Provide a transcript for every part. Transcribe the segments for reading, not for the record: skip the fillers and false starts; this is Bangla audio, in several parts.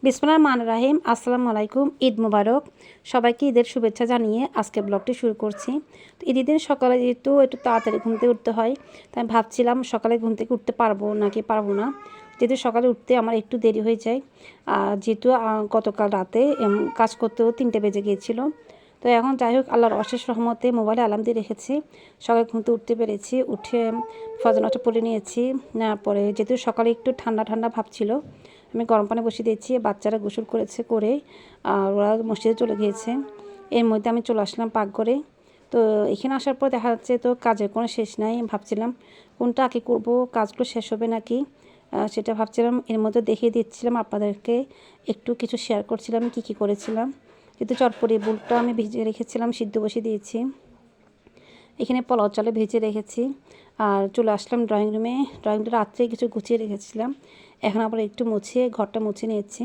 বিসমিল্লাহির রহমানির রহিম। আসসালামু আলাইকুম। ঈদ মুবারক। সবাইকে ঈদের শুভেচ্ছা জানিয়ে আজকে ব্লগটি শুরু করছি। তো ঈদের দিন সকালে যেহেতু একটু তাড়াতাড়ি ঘুম থেকে উঠতে হয়, তাই আমি ভাবছিলাম সকালে ঘুম থেকে উঠতে পারবো নাকি পারবো না। যেহেতু সকালে উঠতে আমার একটু দেরি হয়ে যায়, যেহেতু গতকাল রাতে কাজ করতেও 3টে বেজে গিয়েছিল। তো এখন যাই হোক, আল্লাহর অশেষ রহমতে মোবাইলে অ্যালার্ম দিয়ে রেখেছি, সকালে ঘুম থেকে উঠতে পেরেছি। উঠে ফজর নামাজ পড়ে নিয়েছি। পরে যেহেতু সকালে একটু ঠান্ডা ঠান্ডা ভাব ছিল, আমি গরম পানি বসিয়ে দিয়েছি। বাচ্চারা গোসল করেছে, করে আর ওরা মসজিদে চলে গিয়েছে। এর মধ্যে আমি চলে আসলাম পাকঘরে। তো এখানে আসার পর দেখা যাচ্ছে তো কাজের কোনো শেষ নাই। ভাবছিলাম কোনটা আগে করব, কাজগুলো শেষ হবে নাকি সেটা ভাবছিলাম। এর মধ্যে দেখিয়ে দিচ্ছিলাম আপনাদেরকে, একটু কিছু শেয়ার করছিলাম কি করেছিলাম। কিন্তু চটপটি বুটটা আমি ভিজিয়ে রেখেছিলাম, সিদ্ধ বসিয়ে দিয়েছি। এখানে পোলাও চালে ভেজে রেখেছি। আর চলে আসলাম ড্রয়িং রুমে। ড্রয়িংটা রাত্রে কিছু গুছিয়ে রেখেছিলাম, এখন আবার একটু মুছিয়ে ঘরটা মুছে নিয়েছি।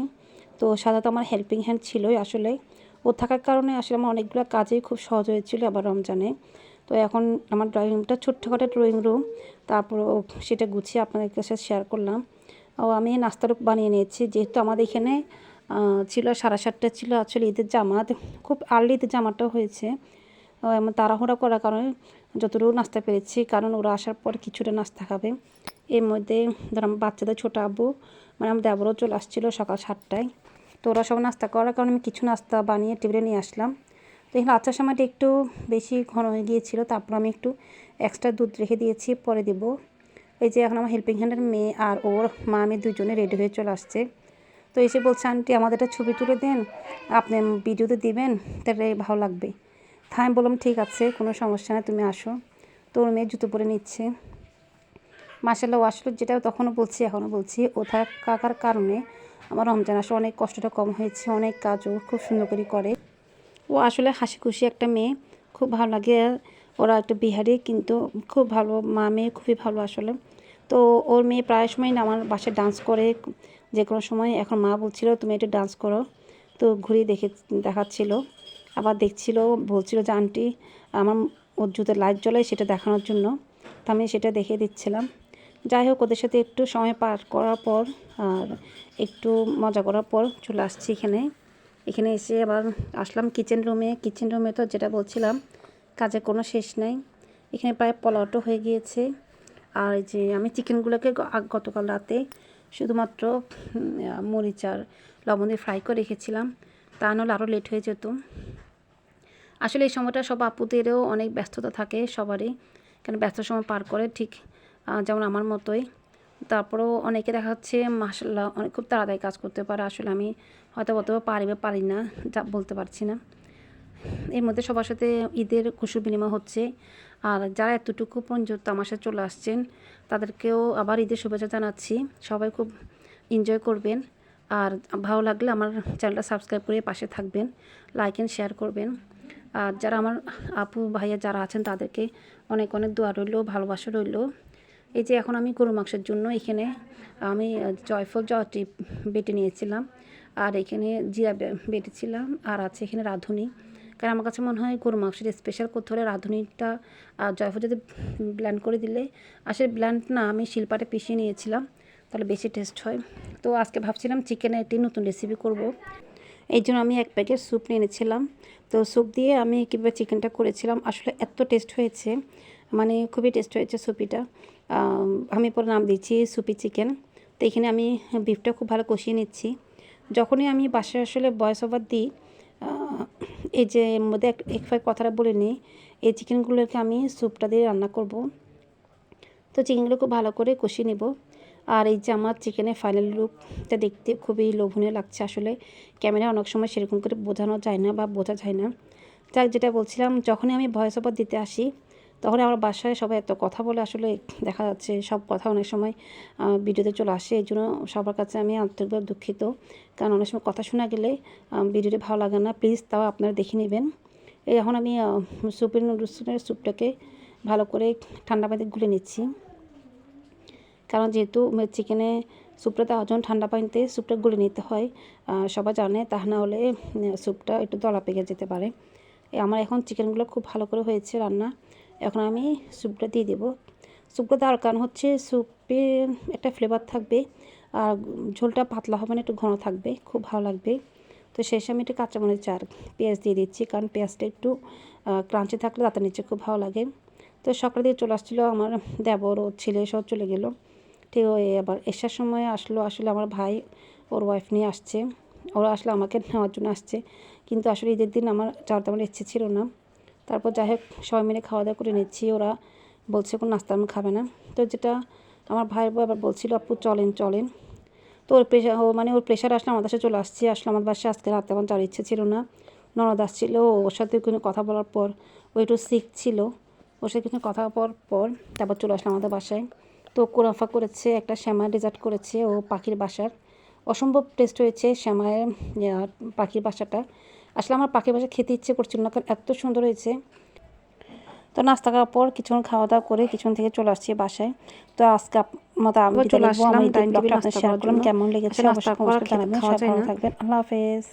তো সাধারণত আমার হেল্পিং হ্যান্ড ছিলই আসলে, ও থাকার কারণে আসলে আমার অনেকগুলো কাজেই খুব সহজ হয়েছিল আবার রমজানে। তো এখন আমার ড্রয়িং রুমটা ছোট্টখাটো ড্রয়িং রুম, তারপরও সেটা গুছিয়ে আপনাদের কাছে শেয়ার করলাম। ও আমি নাস্তারও বানিয়ে নিয়েছি, যেহেতু আমাদের এখানে ছিল 7:30 ছিল আসলে ঈদের জামাত। খুব আর্লি ঈদের জামাতটাও হয়েছে। এমন তাড়াহুড়া করার কারণে যতটুকু নাস্তা পেরেছি, কারণ ওরা আসার পর কিছুটা নাস্তা খাবে। এর মধ্যে ধরুন বাচ্চাদের ছোটো আব্বু মানে আমার দেবরও চলে আসছিলো সকাল 7টায়। তো ওরা সব নাস্তা করার কারণে আমি কিছু নাস্তা বানিয়ে টেবিলে নিয়ে আসলাম। তো এখানে আচার সময়টা একটু বেশি ঘন হয়ে গিয়েছিলো, তারপর আমি একটু এক্সট্রা দুধ রেখে দিয়েছি, পরে দেবো। এই যে এখন আমার হেল্পিং হ্যান্ডের মেয়ে আর ওর মা, আমি দুজনে রেডি হয়ে চলে আসছে। তো এসে বলছে, আন্টি আমাদের একটা ছবি তুলে দেন, আপনি ভিডিওতে দিবেন, তাহলে ভালো লাগবে। তাই আমি বললাম ঠিক আছে, কোনো সমস্যা না, তুমি আসো। তো ওর মেয়ে জুতো পরে নিচ্ছে। মাশাআল্লাহ, ও আসলে যেটা তখনও বলছি এখনও বলছি, ও থাকার কারণে আমার রমজান আসলে অনেক কষ্টটা কম হয়েছে। অনেক কাজও খুব সুন্দর করে। ও আসলে হাসি খুশি একটা মেয়ে, খুব ভালো লাগে। ওরা একটা বিহারি, কিন্তু খুব ভালো মা মেয়ে, খুবই ভালো আসলে। তো ওর মেয়ে প্রায় সময় আমার বাসায় ডান্স করে, যে কোনো সময়। এখন মা বলছিল তুমি একটু ডান্স করো, তো ঘুরিয়ে দেখাচ্ছিল, আবার দেখছিল, বলছিল যে আন্টি আমার ওর জুতো লাইট জ্বলে সেটা দেখানোর জন্য। তো আমি সেটা দেখিয়ে দিচ্ছিলাম। যাই হোক, ওদের সাথে একটু সময় পার করার পর আর একটু মজা করার পর চলে আসছি এখানে এসে আবার আসলাম কিচেন রুমে। তো যেটা বলছিলাম, কাজের কোনো শেষ নাই। এখানে প্রায় পোলাওটা হয়ে গিয়েছে। আর এই যে আমি চিকেনগুলোকে গতকাল রাতে শুধুমাত্র মরিচ আর লবণ দিয়ে ফ্রাই করে রেখেছিলাম, তা নাহলে আরও লেট হয়ে যেত। আসলে এই সময়টা সব আপুদেরও অনেক ব্যস্ততা থাকে সবারই, কেন ব্যস্ত সময় পার করে, ঠিক যেমন আমার মতোই। তারপরেও অনেকে দেখা যাচ্ছে মাশাআল্লাহ অনেক খুব তাড়াতাড়ি কাজ করতে পারে। আসলে আমি হয়তো অতটা পারি না, যা বলতে পারছি না। এর মধ্যে সবার সাথে ঈদের কুশল বিনিময় হচ্ছে। আর যারা এতটুকু পর্যন্ত আমার সাথে চলে আসছেন, তাদেরকেও আবার ঈদের শুভেচ্ছা জানাচ্ছি। সবাই খুব এনজয় করবেন। আর ভালো লাগলে আমার চ্যানেলটা সাবস্ক্রাইব করে পাশে থাকবেন, লাইক অ্যান্ড শেয়ার করবেন। আর যারা আমার আপু ভাইয়া যারা আছেন, তাদেরকে অনেক অনেক দোয়া রইল, ভালোবাসা রইল। এই যে এখন আমি গরু মাংসের জন্য এখানে আমি জয়টি বেটে নিয়েছিলাম, আর এখানে জিরা বেটেছিলাম, আর আছে এখানে রাঁধুনি। কারণ আমার কাছে মনে হয় গরু মাংসের স্পেশাল করতে হলে রাঁধুনিটা জয়ফল যদি ব্ল্যান্ড করে দিলে, আসলে ব্ল্যান্ড না, আমি শিলপাটে পিষিয়ে নিয়েছিলাম, তাহলে বেশি টেস্ট হয়। তো আজকে ভাবছিলাম চিকেনের একটি নতুন রেসিপি করব। এই জন্য আমি 1 প্যাকেট স্যুপ নিয়ে এনেছিলাম। তো স্যুপ দিয়ে আমি কীভাবে চিকেনটা করেছিলাম, আসলে এত টেস্ট হয়েছে, মানে খুবই টেস্ট হয়েছে সুপিটা। আমি পরে নাম দিচ্ছি সুপি চিকেন। তো এখানে আমি বিফটা খুব ভালো কষিয়ে নিচ্ছি। যখনই আমি বাসায় আসলে ভয়েস ওভার দিই, এই যে এর মধ্যে এক কথাটা বলে নিই, এই চিকেনগুলোকে আমি স্যুপটা দিয়ে রান্না করব। তো চিকেনগুলো খুব ভালো করে কষিয়ে নেব। আর এই যে আমার চিকেনের ফাইনাল লুকটা দেখতে খুবই লোভনীয় লাগছে। আসলে ক্যামেরায় অনেক সময় সেরকম করে বোঝানো যায় না বা বোঝা যায় না। যাক, যেটা বলছিলাম, যখনই আমি ভয়েস ওভার দিতে আসি, তখন আমার বাসায় সবাই এত কথা বলে, আসলে দেখা যাচ্ছে সব কথা অনেক সময় ভিডিওতে চলে আসে। এই জন্য সবার কাছে আমি আন্তরিকভাবে দুঃখিত, কারণ অনেক সময় কথা শোনা গেলে ভিডিওটি ভালো লাগে না। প্লিজ তাও আপনারা দেখে নেবেন। এই এখন আমি নুডলসের স্যুপটাকে ভালো করে ঠান্ডা পানিতে গুলে নিচ্ছি, কারণ যেহেতু চিকেনে স্যুপটা দেওয়ার জন্য ঠান্ডা পানিতে স্যুপটা গুলে নিতে হয়, সবাই জানে, তা না হলে স্যুপটা একটু দলা পেকে যেতে পারে। আমার এখন চিকেনগুলো খুব ভালো করে হয়েছে রান্না। এখন আমি স্যুপটা দিয়ে দেবো। স্যুপটা দেওয়ার কারণ হচ্ছে স্যুপে একটা ফ্লেভার থাকবে, আর ঝোলটা পাতলা হবে না, একটু ঘন থাকবে, খুব ভালো লাগবে। তো শেষে আমি একটু কাঁচামরিচ আর পেঁয়াজ দিয়ে দিচ্ছি, কারণ পেঁয়াজটা একটু ক্রাঞ্চি থাকলে দাঁতের নিচে খুব ভালো লাগে। তো সকালে দিয়ে চলে আসছিলো আমার দেবর ও ছেলে সব চলে গেলো। ঠিক ওই আবার এসার সময় আসলো, আসলে আমার ভাই ওর ওয়াইফ নিয়ে আসছে, ওরা আসলে আমাকে নেওয়ার জন্য আসছে, কিন্তু আসলে ঈদের দিন আমার যাওয়ার তেমন ইচ্ছে ছিল না। তারপর যাই হোক সবাই মিলে খাওয়া দাওয়া করে নিচ্ছি, ওরা বলছে কোনো নাস্তা আমি খাবে না। তো যেটা আমার ভাইয়ের বউ আবার বলছিল আপু চলেন চলেন, তো ওর প্রেশার ওর প্রেশার আসলে আমার বাসায় চলে আসছে। আসলে আমার বাসায় আজকে রাতে আমার যাওয়ার ইচ্ছে ছিল না, ননদ আসছিল, ওর সাথে কোনো কথা বলার পর ও একটু সিক ছিল, ওর সাথে কিছু কথা বলার পর তারপর চলে আসলাম আমাদের বাসায়। তো কুনাফা করেছে, একটা শ্যামা ডেজার্ট করেছে ও পাখির বাসার, অসম্ভব টেস্ট হয়েছে শ্যামায়ের পাখির বাসাটা। আসলে আমার পাখির বাসা খেতে ইচ্ছে করছিল না, কারণ এত সুন্দর হয়েছে। তো নাস্তা করার পর কিছুক্ষণ খাওয়া দাওয়া করে কিছুক্ষণ থেকে চলে আসছি বাসায়। তো আজকে মতো আমি চলে আসলাম ডাইনিং টেবিলে নাস্তা শেয়ার করলাম, কেমন লেগেছে অবশ্যই কমেন্টে জানাবেন। সবাই ভালো থাকবেন, আল্লাহ হাফেজ।